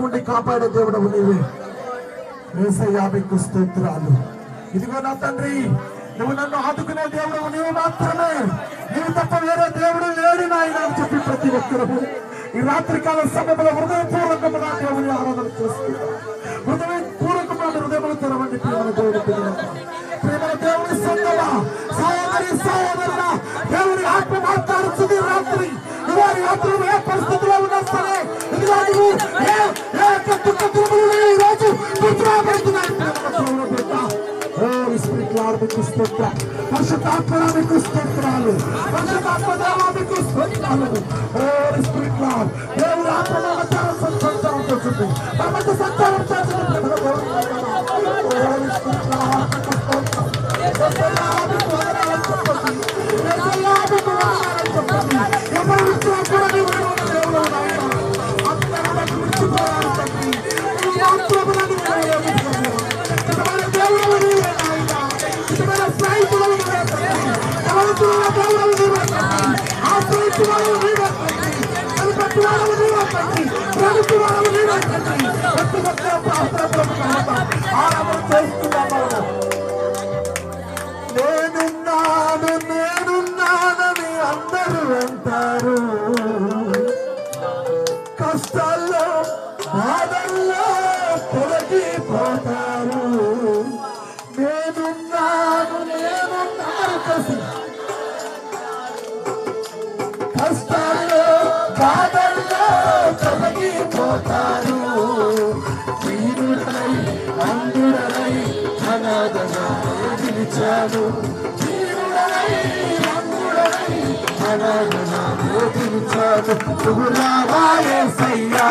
ఉండి కాపాడే దేవుడవు నీవే. యేసయ్యా మీకు స్తోత్రాలు. ఇదిగో నా తండ్రి, నువ్వు నన్ను ఆదుకునే దేవుడు నీవు మాత్రమే, నీవు తప్ప వేరే దేవుడు లేడు నాయన అని చెప్పి ప్రతి ఒక్కరూ ఈ రాత్రికాల సమయంలో హృదయపూర్వకముగా దేవుని ఆరాధన చేస్తున్నారు. హృదయపూర్వకమైన హృదయములు తెరవండి ప్రేమ దేవుని పిల్లలకు. ప్రేమ దేవుని సంగమా, సహోదరి సహోదరుల దేవుని ఆత్మ మాట్లాడుతుంది. రాత్రి ఇవాళ రాత్రి ఏ పరిస్థితిలో ఉన్నా సరే, ఇదిగో నువ్వు ఈ రోజు గుర్తురాబడుతున్నాయి. మీకు స్తోత్ర, పరిశుద్ధాత్మ మీకు స్తోత్రాలు, పరిశుద్ధాత్మ దేవా మీకు స్తోత్రాలు. దేవుడు ఆత్మ సంచారం చేస్తుంది, మనకు సంచారం చేస్తుంది. నేనున్నానని అందరూ అంటారు, కష్టాల్లో బాధల్లో తొలగిపోతారు. నేనున్నారు కసి కష్టాల్లో బాధల్లో తొలగిపోతారు. వీరుడై అందుడై అనాథగా నిలిచాను, వీరుడై అందుడై అనాథగా నిలిచాను. నువ్వు రావా యేసయ్యా.